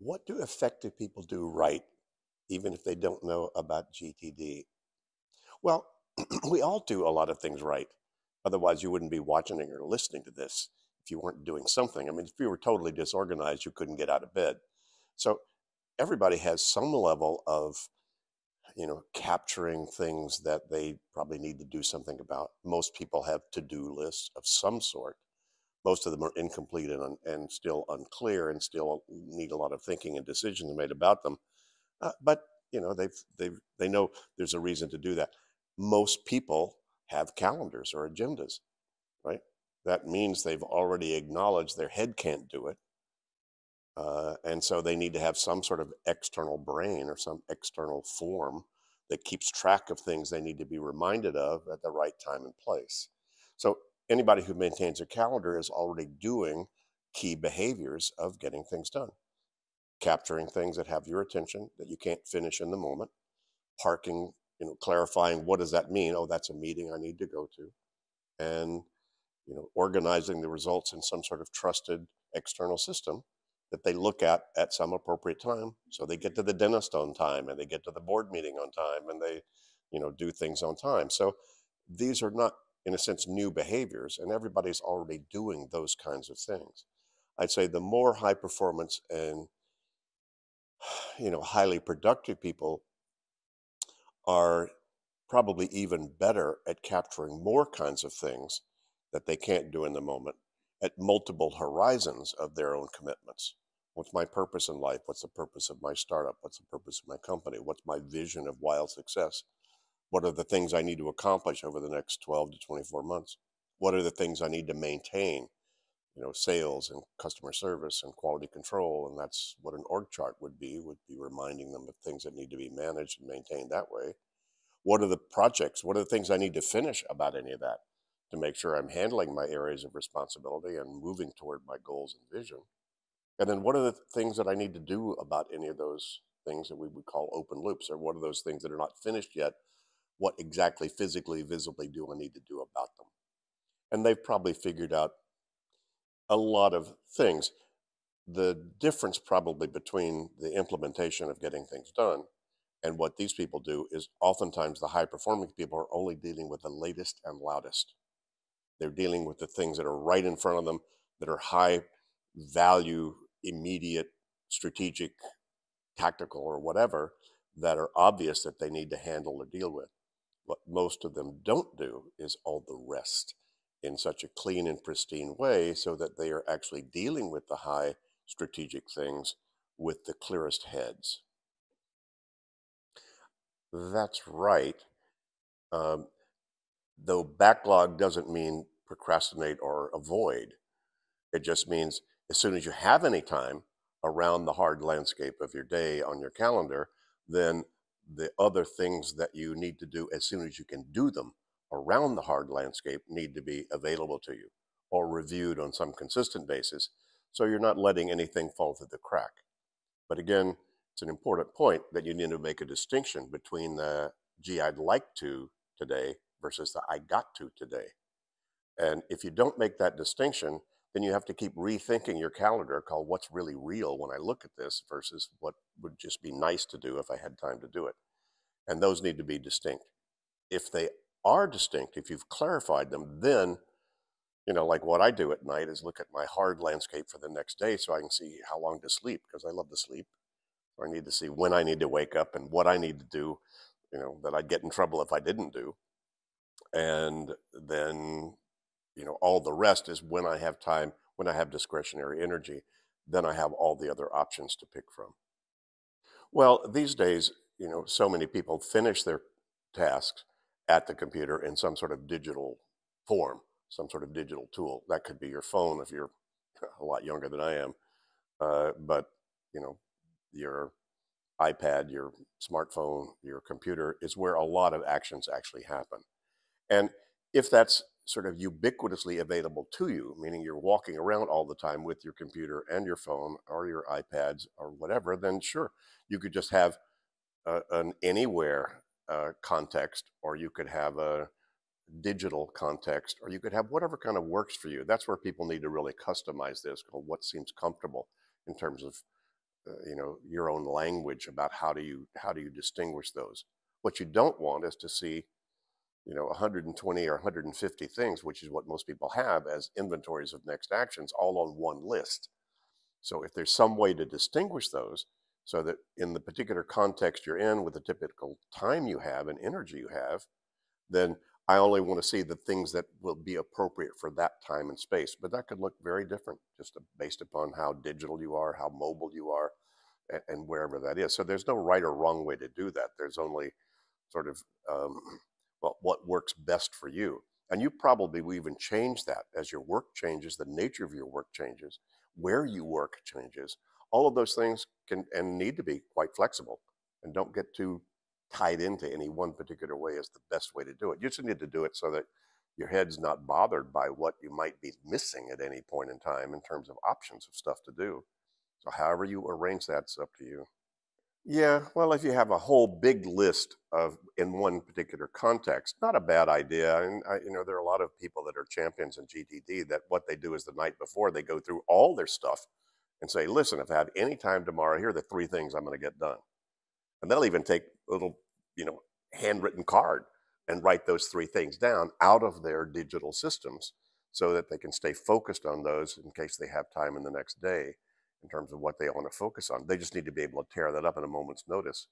What do effective people do right, even if they don't know about GTD? Well, we all do a lot of things right. Otherwise, you wouldn't be watching or listening to this if you weren't doing something. I mean, if you were totally disorganized, you couldn't get out of bed. So everybody has some level of, capturing things that they probably need to do something about. Most people have to-do lists of some sort. Most of them are incomplete and still unclear and still need a lot of thinking and decisions made about them. But they know there's a reason to do that. Most people have calendars or agendas, right? That means they've already acknowledged their head can't do it. And so they need to have some sort of external brain or some external form that keeps track of things they need to be reminded of at the right time and place. So anybody who maintains a calendar is already doing key behaviors of getting things done. Capturing things that have your attention that you can't finish in the moment, parking, clarifying what does that mean? Oh, that's a meeting I need to go to. And, organizing the results in some sort of trusted external system that they look at some appropriate time. So they get to the dentist on time and they get to the board meeting on time and they, do things on time. So these are not, in a sense, new behaviors, and everybody's already doing those kinds of things. I'd say the more high performance and highly productive people are probably even better at capturing more kinds of things that they can't do in the moment at multiple horizons of their own commitments. What's my purpose in life? What's the purpose of my startup? What's the purpose of my company? What's my vision of wild success? What are the things I need to accomplish over the next 12 to 24 months? What are the things I need to maintain? Sales and customer service and quality control. And that's what an org chart would be reminding them of things that need to be managed and maintained that way. What are the projects? What are the things I need to finish about any of that to make sure I'm handling my areas of responsibility and moving toward my goals and vision? And then what are the things that I need to do about any of those things that we would call open loops? Or what are those things that are not finished yet? What exactly physically, visibly do I need to do about them? And they've probably figured out a lot of things. The difference probably between the implementation of getting things done and what these people do is oftentimes the high performing people are only dealing with the latest and loudest. They're dealing with the things that are right in front of them, that are high value, immediate, strategic, tactical, or whatever, that are obvious that they need to handle or deal with. What most of them don't do is all the rest in such a clean and pristine way so that they are actually dealing with the high strategic things with the clearest heads. That's right. Though backlog doesn't mean procrastinate or avoid. It just means as soon as you have any time around the hard landscape of your day on your calendar, then the other things that you need to do as soon as you can do them around the hard landscape need to be available to you or reviewed on some consistent basis. So you're not letting anything fall through the crack. But again, it's an important point that you need to make a distinction between the gee, I'd like to today versus the I got to today. And if you don't make that distinction, then you have to keep rethinking your calendar called what's really real when I look at this versus what would just be nice to do if I had time to do it. And those need to be distinct. If they are distinct, if you've clarified them, then, like what I do at night is look at my hard landscape for the next day so I can see how long to sleep because I love to sleep. Or I need to see when I need to wake up and what I need to do, that I'd get in trouble if I didn't do. And then, all the rest is when I have time, when I have discretionary energy, then I have all the other options to pick from. Well, these days, so many people finish their tasks at the computer in some sort of digital form, some sort of digital tool. That could be your phone if you're a lot younger than I am. But, your iPad, your smartphone, your computer is where a lot of actions actually happen. And if that's sort of ubiquitously available to you, meaning you're walking around all the time with your computer and your phone or your iPads or whatever, then sure, you could just have an anywhere context, or you could have a digital context, or you could have whatever kind of works for you. That's where people need to really customize this, called what seems comfortable in terms of your own language about how do you distinguish those. What you don't want is to see 120 or 150 things, which is what most people have as inventories of next actions, all on one list. So if there's some way to distinguish those so that in the particular context you're in with the typical time you have and energy you have, then I only want to see the things that will be appropriate for that time and space. But that could look very different just based upon how digital you are, how mobile you are, and wherever that is. So there's no right or wrong way to do that. There's only sort of, what works best for you. And you probably will even change that as your work changes, the nature of your work changes, where you work changes. All of those things can and need to be quite flexible, and don't get too tied into any one particular way as the best way to do it. You just need to do it so that your head's not bothered by what you might be missing at any point in time in terms of options of stuff to do. So however you arrange that, it's up to you. Yeah, well, if you have a whole big list of in one particular context, not a bad idea. And there are a lot of people that are champions in GTD that what they do is the night before they go through all their stuff and say, listen, if I have any time tomorrow, here are the 3 things I'm going to get done. And they'll even take a little, handwritten card and write those 3 things down out of their digital systems so that they can stay focused on those in case they have time in the next day in terms of what they want to focus on. They just need to be able to tear that up in a moment's notice,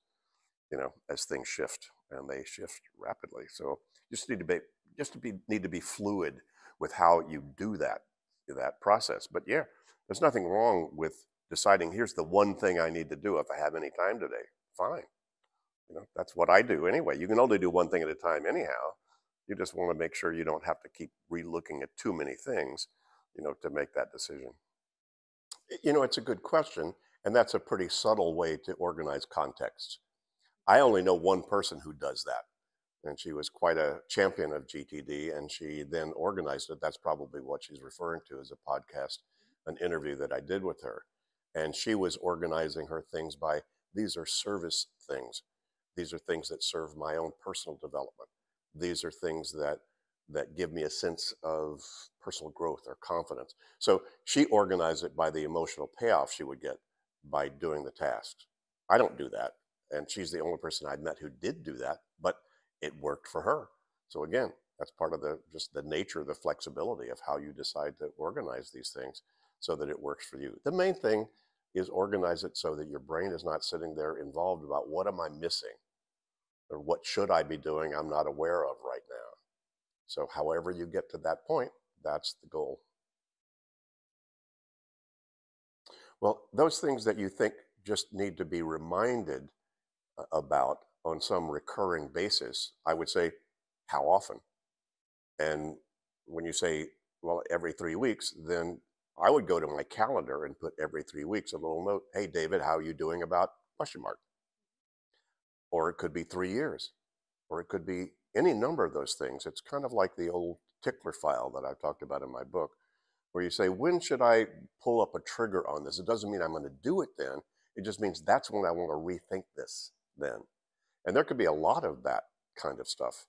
as things shift, and they shift rapidly. So you just need to be fluid with how you do that process. But yeah, there's nothing wrong with deciding here's the one thing I need to do if I have any time today. Fine. That's what I do anyway. You can only do one thing at a time anyhow. You just want to make sure you don't have to keep re-looking at too many things, to make that decision. It's a good question, and that's a pretty subtle way to organize contexts. I only know one person who does that, and she was quite a champion of GTD, and she then organized it. That's probably what she's referring to as a podcast, an interview that I did with her. And she was organizing her things by, these are service things. These are things that serve my own personal development. These are things that give me a sense of personal growth or confidence. So she organized it by the emotional payoff she would get by doing the tasks. I don't do that. And she's the only person I'd met who did do that, but it worked for her. So again, that's part of just the nature, the flexibility of how you decide to organize these things so that it works for you. The main thing is organize it so that your brain is not sitting there involved about what am I missing or what should I be doing I'm not aware of right now. So however you get to that point, that's the goal. Well, those things that you think just need to be reminded about on some recurring basis, I would say, how often? And when you say, well, every 3 weeks, then I would go to my calendar and put every 3 weeks a little note, hey, David, how are you doing about ? Or it could be 3 years, or it could be any number of those things. It's kind of like the old tickler file that I've talked about in my book, where you say, when should I pull up a trigger on this? It doesn't mean I'm going to do it then. It just means that's when I want to rethink this then. And there could be a lot of that kind of stuff.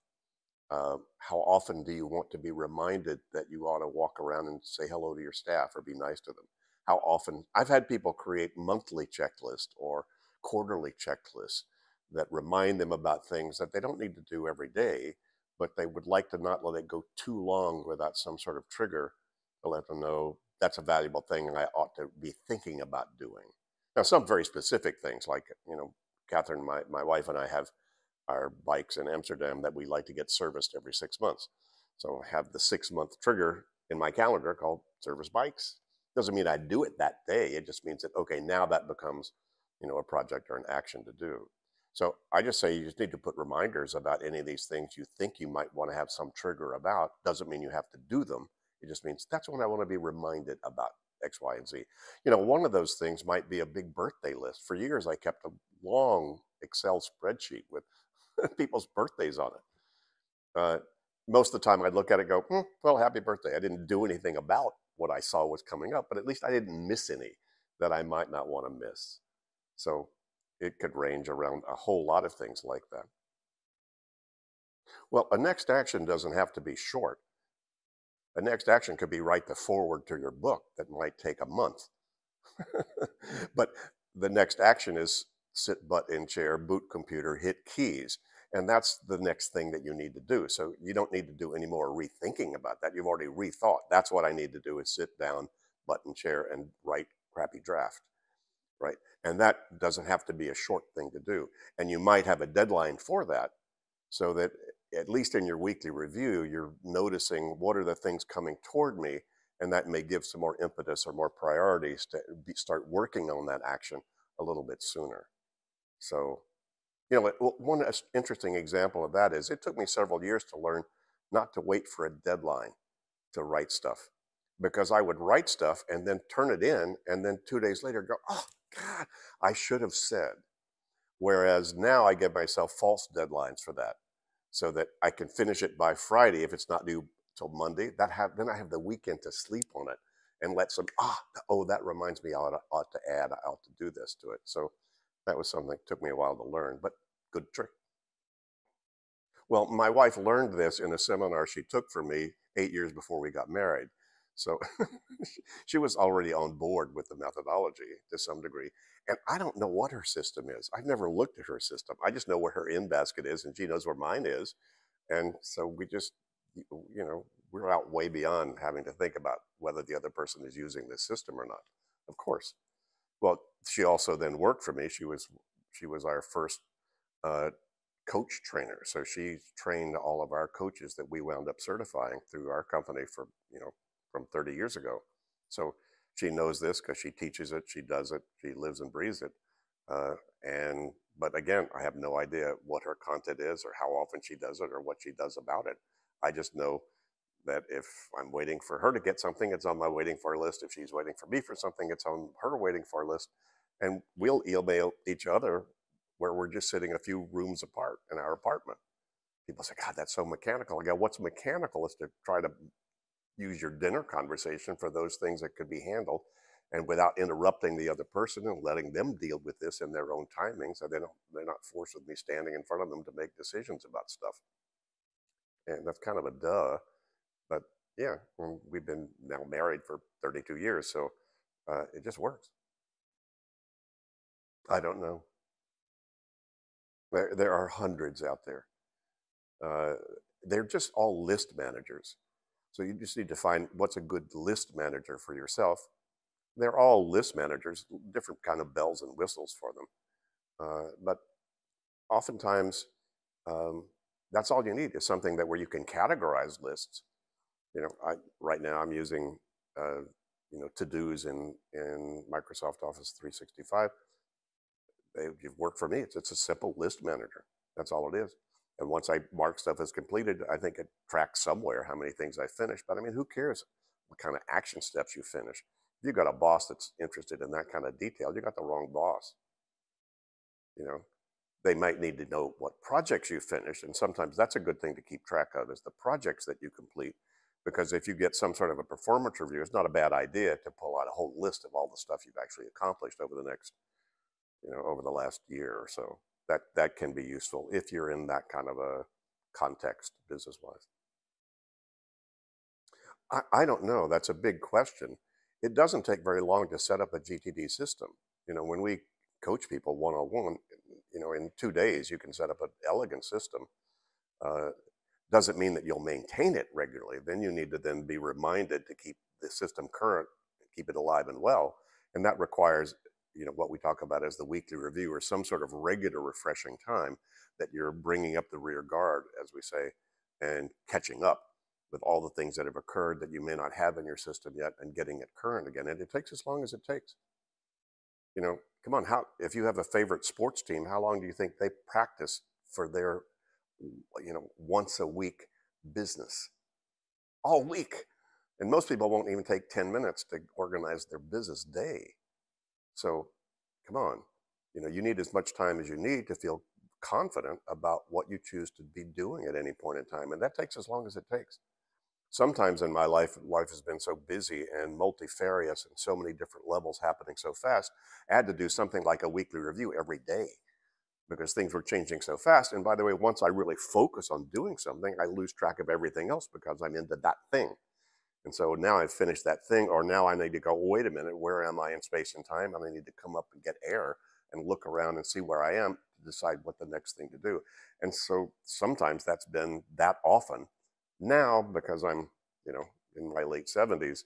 How often do you want to be reminded that you ought to walk around and say hello to your staff or be nice to them? How often? I've had people create monthly checklists or quarterly checklists that remind them about things that they don't need to do every day, but they would like to not let it go too long without some sort of trigger to let them know that's a valuable thing and I ought to be thinking about doing. Now, some very specific things like, Catherine, my wife and I have our bikes in Amsterdam that we like to get serviced every 6 months. So I have the 6-month trigger in my calendar called service bikes. Doesn't mean I do it that day. It just means that, okay, now that becomes, a project or an action to do. So I just say you just need to put reminders about any of these things you think you might want to have some trigger about. Doesn't mean you have to do them. It just means that's when I want to be reminded about X, Y, and Z. One of those things might be a big birthday list. For years, I kept a long Excel spreadsheet with people's birthdays on it. Most of the time I'd look at it and go, well, happy birthday. I didn't do anything about what I saw was coming up, but at least I didn't miss any that I might not want to miss. So it could range around a whole lot of things like that. Well, a next action doesn't have to be short. A next action could be write the foreword to your book that might take a month. But the next action is sit butt in chair, boot computer, hit keys. And that's the next thing that you need to do. So you don't need to do any more rethinking about that. You've already rethought. That's what I need to do is sit down, butt in chair, and write crappy draft, right? And that doesn't have to be a short thing to do. And you might have a deadline for that so that at least in your weekly review, you're noticing what are the things coming toward me, and that may give some more impetus or more priorities to start working on that action a little bit sooner. So, you know, one interesting example of that is it took me several years to learn not to wait for a deadline to write stuff, because I would write stuff and then turn it in, and then 2 days later go, oh God, I should have said. Whereas now I give myself false deadlines for that, so that I can finish it by Friday if it's not due till Monday. Then I have the weekend to sleep on it and let some, that reminds me I ought to add, I ought to do this to it. So that was something that took me a while to learn, but good trick. Well, my wife learned this in a seminar she took for me 8 years before we got married. So she was already on board with the methodology to some degree. And I don't know what her system is. I've never looked at her system. I just know where her in basket is, and she knows where mine is. And so we just, we're out way beyond having to think about whether the other person is using this system or not. Of course. Well, she also then worked for me. She was our first coach trainer. So she trained all of our coaches that we wound up certifying through our company for, from 30 years ago. So she knows this because she teaches it, she does it, she lives and breathes it. But again, I have no idea what her content is or how often she does it or what she does about it. I just know that if I'm waiting for her to get something, it's on my waiting for list. If she's waiting for me for something, it's on her waiting for list. And we'll email each other where we're just sitting a few rooms apart in our apartment. People say, God, that's so mechanical. I go, what's mechanical is to try to use your dinner conversation for those things that could be handled and without interrupting the other person and letting them deal with this in their own timing, so they're not forced with me standing in front of them to make decisions about stuff. And that's kind of a duh, but yeah, we've been now married for 32 years, so it just works. I don't know. There are hundreds out there. They're just all list managers. So you just need to find what's a good list manager for yourself. They're all list managers, different kind of bells and whistles for them. But oftentimes, that's all you need is something where you can categorize lists. Right now I'm using, to-dos in Microsoft Office 365. They've worked for me. It's a simple list manager. That's all it is. And once I mark stuff as completed, I think it tracks somewhere how many things I finished. But I mean, who cares what kind of action steps you finish? If you've got a boss that's interested in that kind of detail, you got the wrong boss. They might need to know what projects you finished. And sometimes that's a good thing to keep track of, is the projects that you complete. Because if you get some sort of a performance review, it's not a bad idea to pull out a whole list of all the stuff you've actually accomplished over the last year or so. That can be useful if you're in that kind of a context business-wise. I don't know. That's a big question. It doesn't take very long to set up a GTD system. When we coach people one-on-one, in 2 days you can set up an elegant system. Doesn't mean that you'll maintain it regularly. Then you need to then be reminded to keep the system current, keep it alive and well. And that requires what we talk about as the weekly review, or some sort of regular refreshing time that you're bringing up the rear guard, as we say, and catching up with all the things that have occurred that you may not have in your system yet and getting it current again. And it takes as long as it takes. Come on, if you have a favorite sports team, how long do you think they practice for their, once a week business? All week. And most people won't even take 10 minutes to organize their business day. So come on, you need as much time as you need to feel confident about what you choose to be doing at any point in time. And that takes as long as it takes. Sometimes in my life has been so busy and multifarious and so many different levels happening so fast, I had to do something like a weekly review every day because things were changing so fast. And by the way, once I really focus on doing something, I lose track of everything else because I'm into that thing. And so now I've finished that thing, or now I need to go, wait a minute, where am I in space and time? And I need to come up and get air and look around and see where I am to decide what the next thing to do. And so sometimes that's been that often. Now, because I'm, in my late 70s,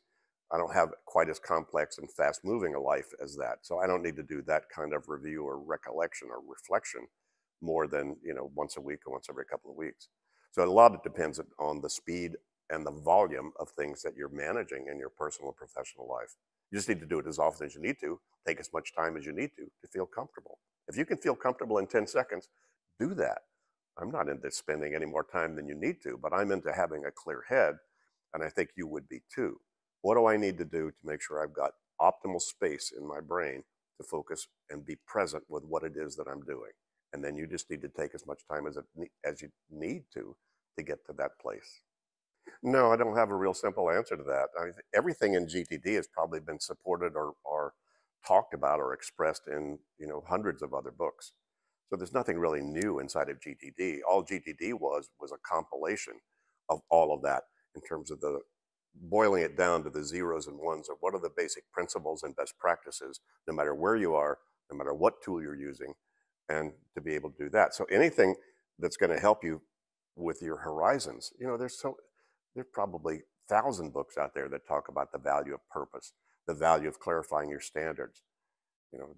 I don't have quite as complex and fast moving a life as that. So I don't need to do that kind of review or recollection or reflection more than, once a week or once every couple of weeks. So a lot of it depends on the speed and the volume of things that you're managing in your personal and professional life. You just need to do it as often as you need to, take as much time as you need to feel comfortable. If you can feel comfortable in 10 seconds, do that. I'm not into spending any more time than you need to, but I'm into having a clear head, and I think you would be too. What do I need to do to make sure I've got optimal space in my brain to focus and be present with what it is that I'm doing? And then you just need to take as much time as you need to get to that place. No, I don't have a real simple answer to that. Everything in GTD has probably been supported or talked about or expressed in hundreds of other books. So there's nothing really new inside of GTD. All GTD was a compilation of all of that in terms of the boiling it down to the zeros and ones of what are the basic principles and best practices, no matter where you are, no matter what tool you're using, and to be able to do that. So anything that's going to help you with your horizons, there's probably 1,000 books out there that talk about the value of purpose, the value of clarifying your standards,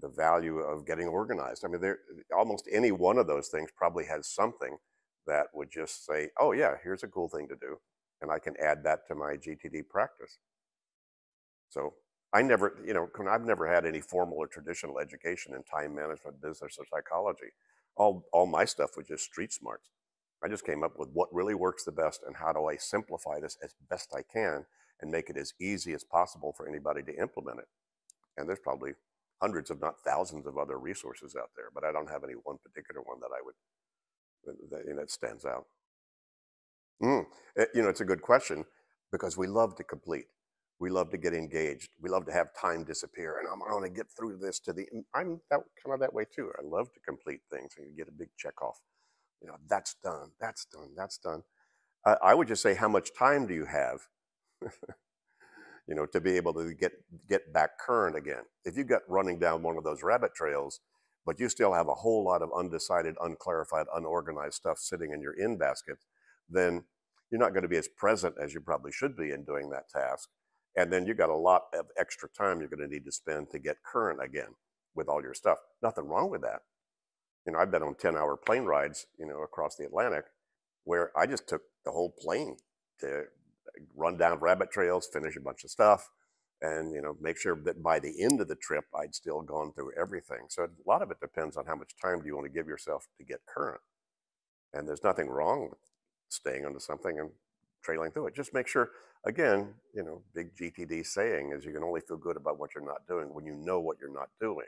the value of getting organized. I mean, almost any one of those things probably has something that would just say, oh yeah, here's a cool thing to do, and I can add that to my GTD practice. So I've never had any formal or traditional education in time management, business, or psychology. All my stuff was just street smarts. I just came up with what really works the best and how do I simplify this as best I can and make it as easy as possible for anybody to implement it. And there's probably hundreds, if not thousands, of other resources out there, but I don't have any one particular one that that stands out. It's a good question because we love to complete. We love to get engaged. We love to have time disappear, and I'm going to get through this I'm kind of that way too. I love to complete things and get a big check off. That's done, that's done, that's done. I would just say, how much time do you have, to be able to get back current again? If you got running down one of those rabbit trails, but you still have a whole lot of undecided, unclarified, unorganized stuff sitting in your in basket, then you're not going to be as present as you probably should be in doing that task. And then you got a lot of extra time you're going to need to spend to get current again with all your stuff. Nothing wrong with that. I've been on 10-hour plane rides, across the Atlantic, where I just took the whole plane to run down rabbit trails, finish a bunch of stuff, and, make sure that by the end of the trip, I'd still gone through everything. So a lot of it depends on how much time do you want to give yourself to get current. And there's nothing wrong with staying onto something and trailing through it. Just make sure, again, big GTD saying is you can only feel good about what you're not doing when you know what you're not doing.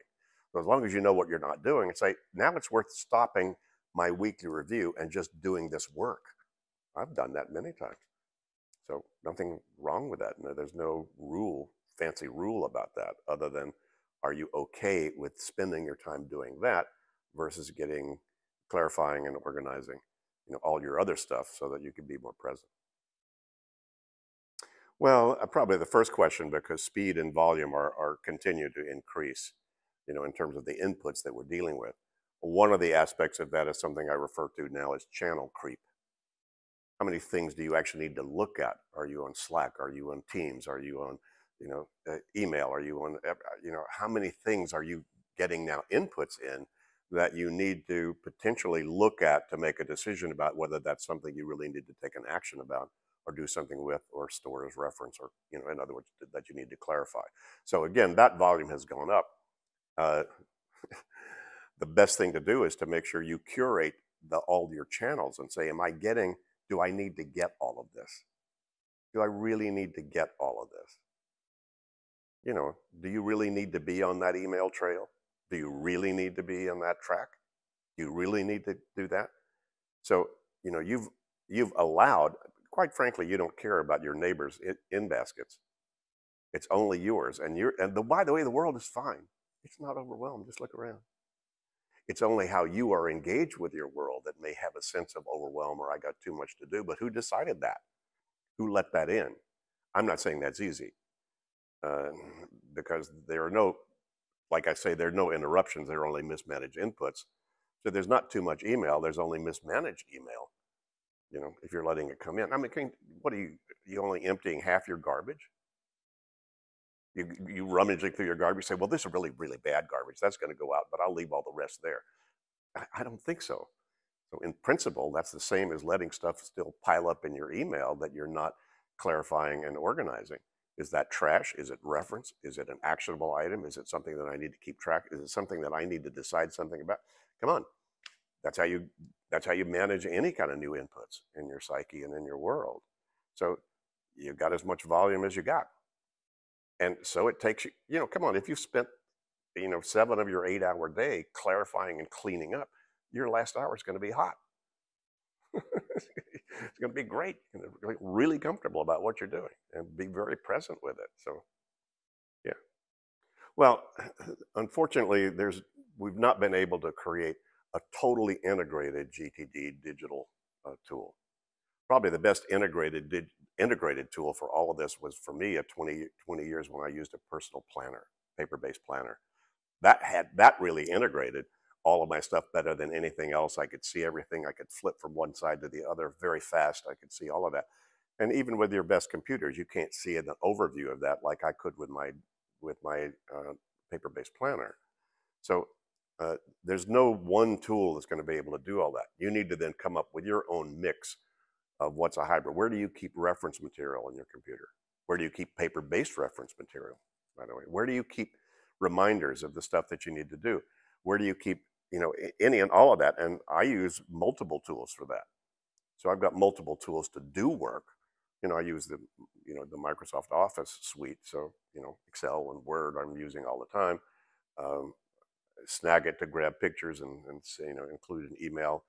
So as long as you know what you're not doing, it's like, now it's worth stopping my weekly review and just doing this work. I've done that many times. So nothing wrong with that. No, there's no fancy rule about that, other than, are you okay with spending your time doing that versus clarifying and organizing, all your other stuff so that you can be more present? Well, probably the first question, because speed and volume are continue to increase, in terms of the inputs that we're dealing with. One of the aspects of that is something I refer to now as channel creep. How many things do you actually need to look at? Are you on Slack? Are you on Teams? Are you on, email? Are you on, how many things are you getting now inputs in that you need to potentially look at to make a decision about whether that's something you really need to take an action about or do something with or store as reference, or, in other words, that you need to clarify. So again, that volume has gone up. The best thing to do is to make sure you curate all your channels and say, do I need to get all of this? Do I really need to get all of this? Do you really need to be on that email trail? Do you really need to be on that track? Do you really need to do that? So, you've allowed, quite frankly, you don't care about your neighbors' in baskets. It's only yours. By the way, the world is fine. It's not overwhelmed. Just look around. It's only how you are engaged with your world that may have a sense of overwhelm or I got too much to do. But who decided that? Who let that in? I'm not saying that's easy uh, because there are no, like I say, there are no interruptions. There are only mismanaged inputs. So there's not too much email. There's only mismanaged email. If you're letting it come in. I mean, what are you only emptying half your garbage? You rummaging through your garbage, say, well, this is really, really bad garbage. That's going to go out, but I'll leave all the rest there. I don't think so. So in principle, that's the same as letting stuff still pile up in your email that you're not clarifying and organizing. Is that trash? Is it reference? Is it an actionable item? Is it something that I need to keep track? Is it something that I need to decide something about? Come on. That's how you manage any kind of new inputs in your psyche and in your world. So you've got as much volume as you got. And so it takes you, come on, if you spent, 7 of your 8-hour day clarifying and cleaning up, your last hour is going to be hot. It's going to be great. You're going to be really comfortable about what you're doing and be very present with it. So, yeah. Well, unfortunately, we've not been able to create a totally integrated GTD digital tool. Probably the best integrated tool for all of this was, for me, at 20 years when I used a personal planner, paper-based planner. That really integrated all of my stuff better than anything else. I could see everything. I could flip from one side to the other very fast. I could see all of that. And even with your best computers, you can't see an overview of that like I could with my paper-based planner. So there's no one tool that's going to be able to do all that. You need to then come up with your own mix of what's a hybrid. Where do you keep reference material in your computer? Where do you keep paper-based reference material, by the way? Where do you keep reminders of the stuff that you need to do? Where do you keep, any and all of that? And I use multiple tools for that. So I've got multiple tools to do work. I use the Microsoft Office suite. So, Excel and Word I'm using all the time. Snag it to grab pictures and include an email.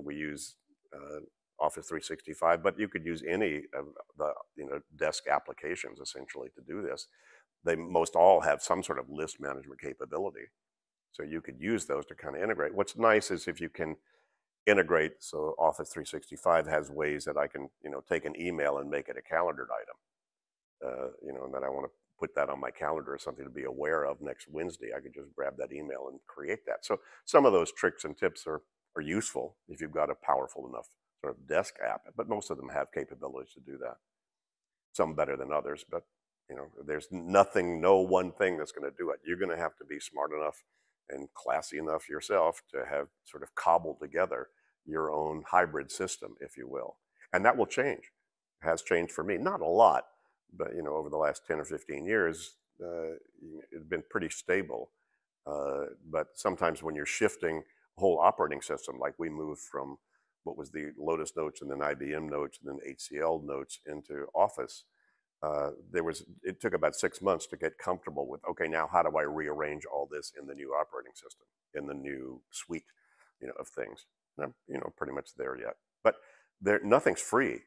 We use Office 365, but you could use any of the desk applications essentially to do this. They most all have some sort of list management capability, so you could use those to kind of integrate. What's nice is if you can integrate. So Office 365 has ways that I can take an email and make it a calendared item. And then I want to put that on my calendar as something to be aware of next Wednesday. I could just grab that email and create that. So some of those tricks and tips are useful if you've got a powerful enough sort of desk app, but most of them have capabilities to do that. Some better than others, but there's no one thing that's going to do it. You're going to have to be smart enough and classy enough yourself to have sort of cobbled together your own hybrid system, if you will. And that will change. It has changed for me, not a lot, but over the last 10 or 15 years, it's been pretty stable. But sometimes when you're shifting a whole operating system, like we moved from what was the Lotus Notes and then IBM Notes and then HCL Notes into Office, it took about 6 months to get comfortable with, okay, now how do I rearrange all this in the new operating system, in the new suite, of things. And I'm, pretty much there yet. But nothing's free.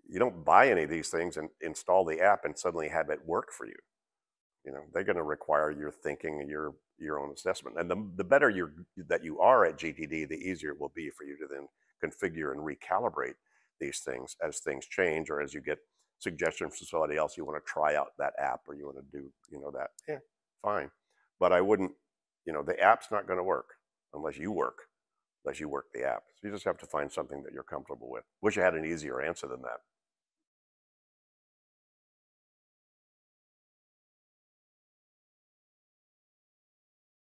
You don't buy any of these things and install the app and suddenly have it work for you. They're going to require your thinking and your own assessment. And the better that you are at GTD, the easier it will be for you to then configure and recalibrate these things as things change, or as you get suggestions from somebody else, you want to try out that app, or you want to do, that. Yeah, fine. But I wouldn't, the app's not going to work unless you work the app. So you just have to find something that you're comfortable with. Wish I had an easier answer than that.